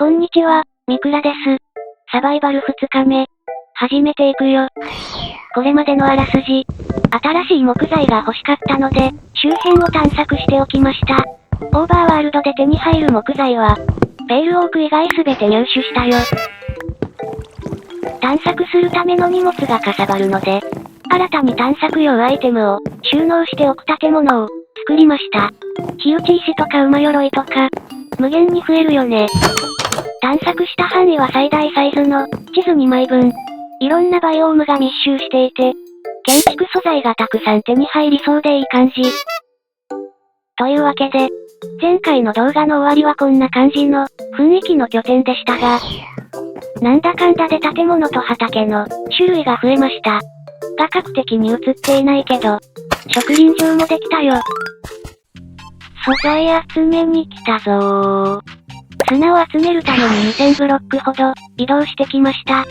こんにちは、みくらです。サバイバル2日目。始めていくよ。これまでのあらすじ。新しい木材が欲しかったので、周辺を探索しておきました。オーバーワールドで手に入る木材は、ペールオーク以外すべて入手したよ。探索するための荷物がかさばるので、新たに探索用アイテムを収納しておく建物を作りました。火打ち石とか馬鎧とか、無限に増えるよね。探索した範囲は最大サイズの地図2枚分。いろんなバイオームが密集していて、建築素材がたくさん手に入りそうでいい感じ。というわけで、前回の動画の終わりはこんな感じの雰囲気の拠点でしたが、なんだかんだで建物と畑の種類が増えました。画角的に映っていないけど、植林場もできたよ。素材集めに来たぞー。砂を集めるために2000ブロックほど移動してきました。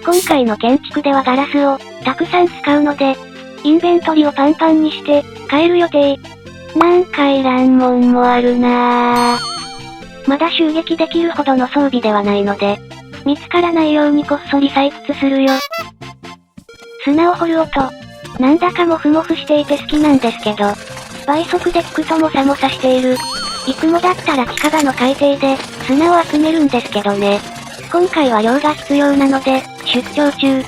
今回の建築ではガラスをたくさん使うので、インベントリをパンパンにして帰る予定。なんかいらんもんもあるなぁ。まだ襲撃できるほどの装備ではないので、見つからないようにこっそり採掘するよ。砂を掘る音、なんだかモフモフしていて好きなんですけど、倍速で聞くともさもさしている。いつもだったら近場の海底で砂を集めるんですけどね。今回は量が必要なので、出張中。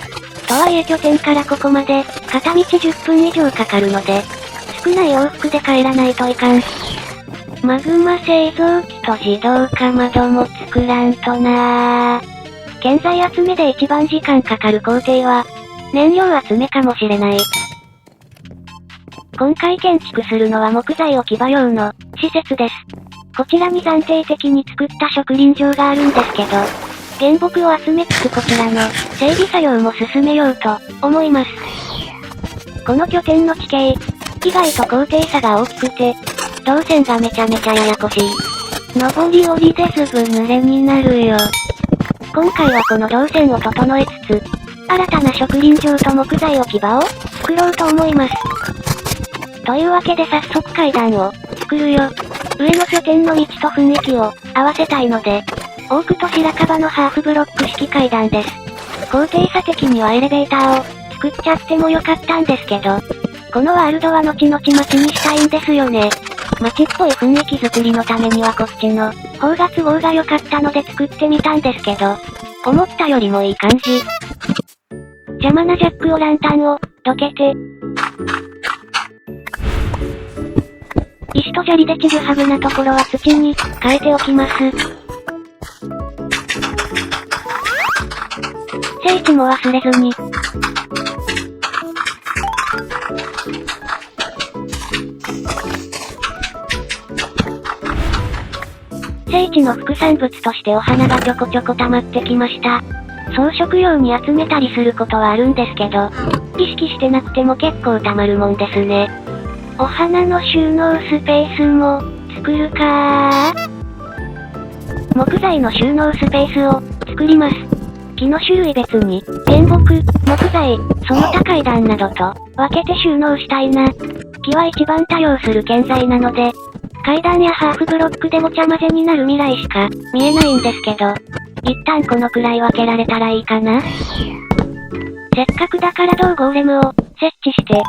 とはいえ拠点からここまで、片道10分以上かかるので、少ない往復で帰らないといかん。マグマ製造機と自動かまども作らんとなぁ。建材集めで一番時間かかる工程は、燃料集めかもしれない。今回建築するのは木材置き場用の施設です。こちらに暫定的に作った植林場があるんですけど、原木を集めつつこちらの整備作業も進めようと思います。この拠点の地形、意外と高低差が大きくて、動線がめちゃめちゃややこしい。上り下りでずぶ濡れになるよ。今回はこの動線を整えつつ、新たな植林場と木材置き場を作ろうと思います。というわけで早速階段を作るよ。上の拠点の道と雰囲気を合わせたいので、オークと白樺のハーフブロック式階段です。高低差的にはエレベーターを作っちゃってもよかったんですけど、このワールドは後々街にしたいんですよね。街っぽい雰囲気作りのためにはこっちの方が都合が良かったので作ってみたんですけど、思ったよりもいい感じ。邪魔なジャックオランタンをどけて、石と砂利でちぐはぐなところは土に変えておきます。聖地も忘れずに。聖地の副産物としてお花がちょこちょこ溜まってきました。装飾用に集めたりすることはあるんですけど、意識してなくても結構溜まるもんですね。お花の収納スペースも作るかー。木材の収納スペースを作ります。木の種類別に原木、木材、その他階段などと分けて収納したいな。木は一番多用する建材なので、階段やハーフブロックでごちゃ混ぜになる未来しか見えないんですけど、一旦このくらい分けられたらいいかな。せっかくだから銅ゴーレムを設置して、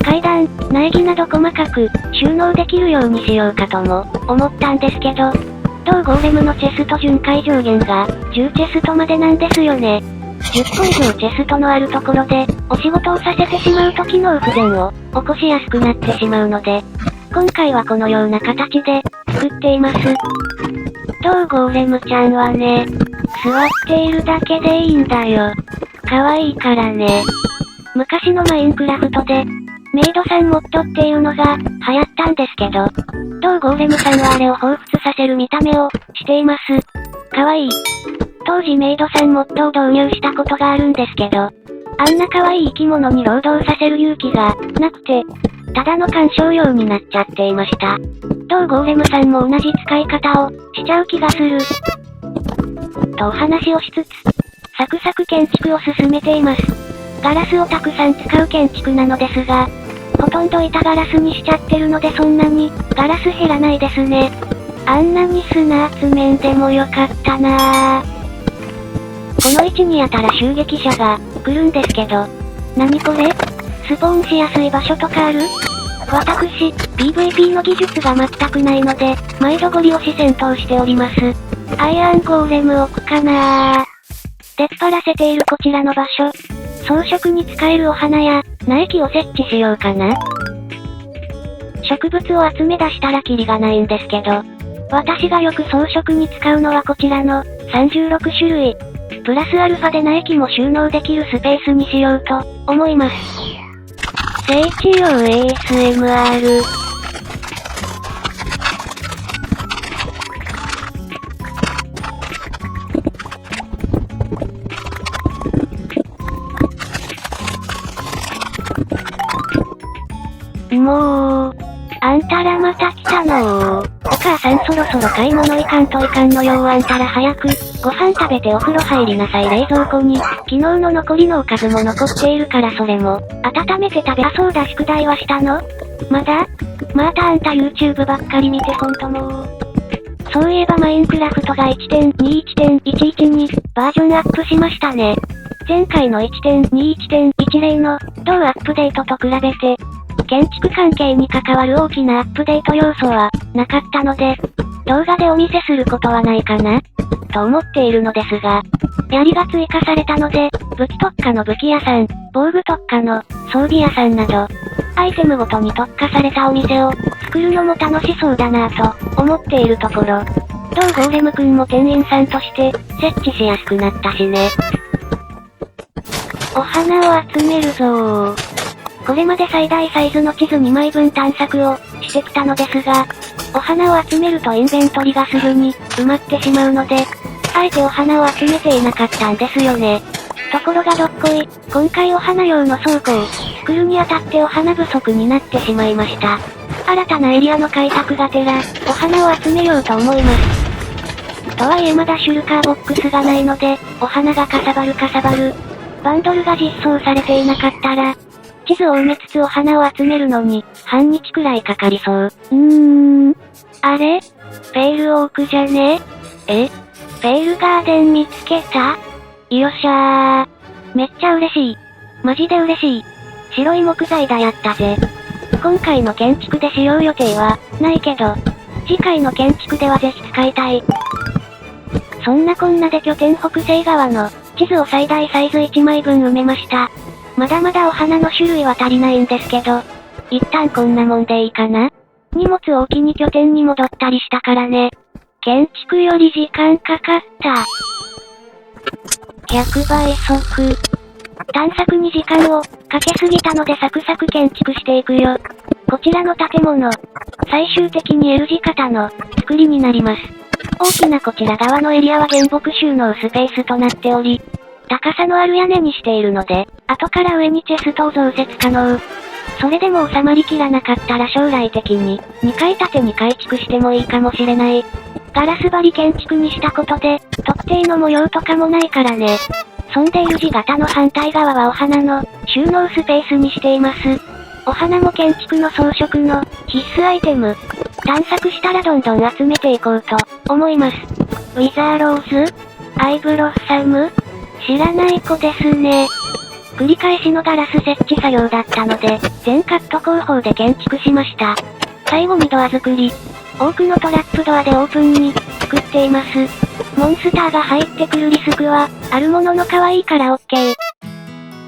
階段、苗木など細かく収納できるようにしようかとも思ったんですけど、銅ゴーレムのチェスト巡回上限が10チェストまでなんですよね。10個以上チェストのあるところでお仕事をさせてしまうと機能不全を起こしやすくなってしまうので、今回はこのような形で作っています。銅ゴーレムちゃんはね、座っているだけでいいんだよ。可愛いからね。昔のマインクラフトで、メイドさんモッドっていうのが流行ったんですけど、銅ゴーレムさんはあれを彷彿させる見た目をしています。可愛い。当時メイドさんモッドを導入したことがあるんですけど、あんな可愛い生き物に労働させる勇気がなくて、ただの鑑賞用になっちゃっていました。銅ゴーレムさんも同じ使い方をしちゃう気がする。とお話をしつつ、サクサク建築を進めています。ガラスをたくさん使う建築なのですが、ほとんど板ガラスにしちゃってるのでそんなにガラス減らないですね。あんなに砂集めんでもよかったなぁ。この位置にやたら襲撃者が来るんですけど。何これ？スポーンしやすい場所とかある？私、PVP の技術が全くないので、毎度ゴリ押し戦闘しております。アイアンゴーレム置くかなぁ。出っ張らせているこちらの場所。装飾に使えるお花や、苗木を設置しようかな。植物を集め出したらキリがないんですけど。私がよく装飾に使うのはこちらの、36種類。プラスアルファで苗木も収納できるスペースにしようと、思います。聖地用 ASMR。もう、あんたらまた来たのー。お母さんそろそろ買い物行かんといかんのよー。あんたら早く、ご飯食べてお風呂入りなさい。冷蔵庫に、昨日の残りのおかずも残っているからそれも、温めて食べあそうだ。宿題はしたの？まだ？またあんた YouTube ばっかり見てほんともう。そういえばマインクラフトが 1.21.11 にバージョンアップしましたね。前回の 1.21.10 の同アップデートと比べて、建築関係に関わる大きなアップデート要素はなかったので、動画でお見せすることはないかなと思っているのですが、槍が追加されたので、武器特化の武器屋さん、防具特化の装備屋さんなど、アイテムごとに特化されたお店を作るのも楽しそうだなぁと思っているところ、同ゴーレムくんも店員さんとして設置しやすくなったしね。お花を集めるぞー。これまで最大サイズの地図2枚分探索をしてきたのですが、お花を集めるとインベントリがすぐに埋まってしまうので、あえてお花を集めていなかったんですよね。ところがどっこい、今回お花用の倉庫を作るにあたってお花不足になってしまいました。新たなエリアの開拓がてら、お花を集めようと思います。とはいえまだシュルカーボックスがないので、お花がかさばる。バンドルが実装されていなかったら、地図を埋めつつお花を集めるのに、半日くらいかかりそう。あれ？ペールオークじゃね？ペールガーデン見つけた？よっしゃー。めっちゃ嬉しい。マジで嬉しい。白い木材だやったぜ。今回の建築で使用予定は、ないけど、次回の建築ではぜひ使いたい。そんなこんなで拠点北西側の地図を最大サイズ1枚分埋めました。まだまだお花の種類は足りないんですけど、一旦こんなもんでいいかな。荷物を置きに拠点に戻ったりしたからね。建築より時間かかった。100倍速。探索に時間をかけすぎたのでサクサク建築していくよ。こちらの建物、最終的に L 字型の作りになります。大きなこちら側のエリアは原木収納スペースとなっており、高さのある屋根にしているので、後から上にチェストを増設可能。それでも収まりきらなかったら将来的に、2階建てに改築してもいいかもしれない。ガラス張り建築にしたことで、特定の模様とかもないからね。そんで L 字型の反対側はお花の収納スペースにしています。お花も建築の装飾の必須アイテム。探索したらどんどん集めていこうと思います。ウィザーローズ？アイブロッサム？知らない子ですね。繰り返しのガラス設置作業だったので、全カット工法で建築しました。最後にドア作り。多くのトラップドアでオープンに作っています。モンスターが入ってくるリスクは、あるものの可愛いから OK。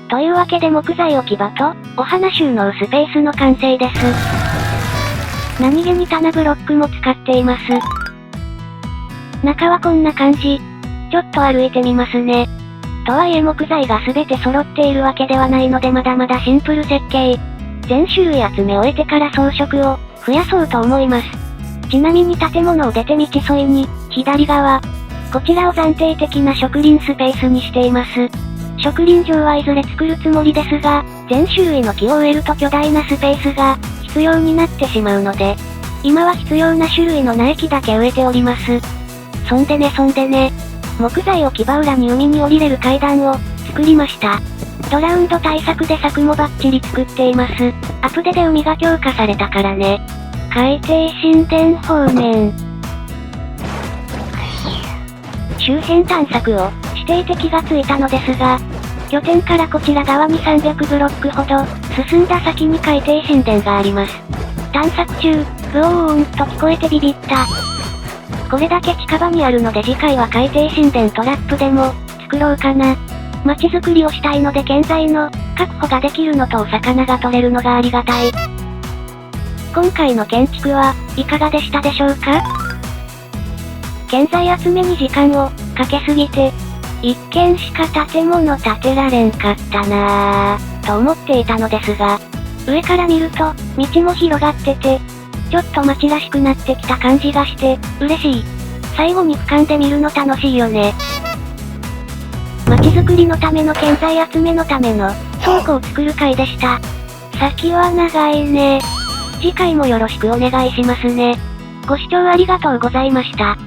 というわけで木材置き場と、お花収納スペースの完成です。何気に棚ブロックも使っています。中はこんな感じ。ちょっと歩いてみますね。とはいえ木材が全て揃っているわけではないのでまだまだシンプル設計。全種類集め終えてから装飾を増やそうと思います。ちなみに建物を出て道沿いに、左側。こちらを暫定的な植林スペースにしています。植林場はいずれ作るつもりですが、全種類の木を植えると巨大なスペースが必要になってしまうので、今は必要な種類の苗木だけ植えております。そんでね、木材置き場裏に海に降りれる階段を作りました。ドラウンド対策で柵もバッチリ作っています。アップデで海が強化されたからね。海底神殿方面。周辺探索をしていて気がついたのですが、拠点からこちら側に300ブロックほど進んだ先に海底神殿があります。探索中、ブオーンと聞こえてビビった。これだけ近場にあるので次回は海底神殿トラップでも作ろうかな。街づくりをしたいので建材の確保ができるのとお魚が取れるのがありがたい。今回の建築はいかがでしたでしょうか？建材集めに時間をかけすぎて、一軒しか建物建てられんかったなぁ、と思っていたのですが、上から見ると、道も広がってて、ちょっと街らしくなってきた感じがして、嬉しい。最後に俯瞰で見るの楽しいよね。街づくりのための建材集めのための倉庫を作る回でした。先は長いね。次回もよろしくお願いしますね。ご視聴ありがとうございました。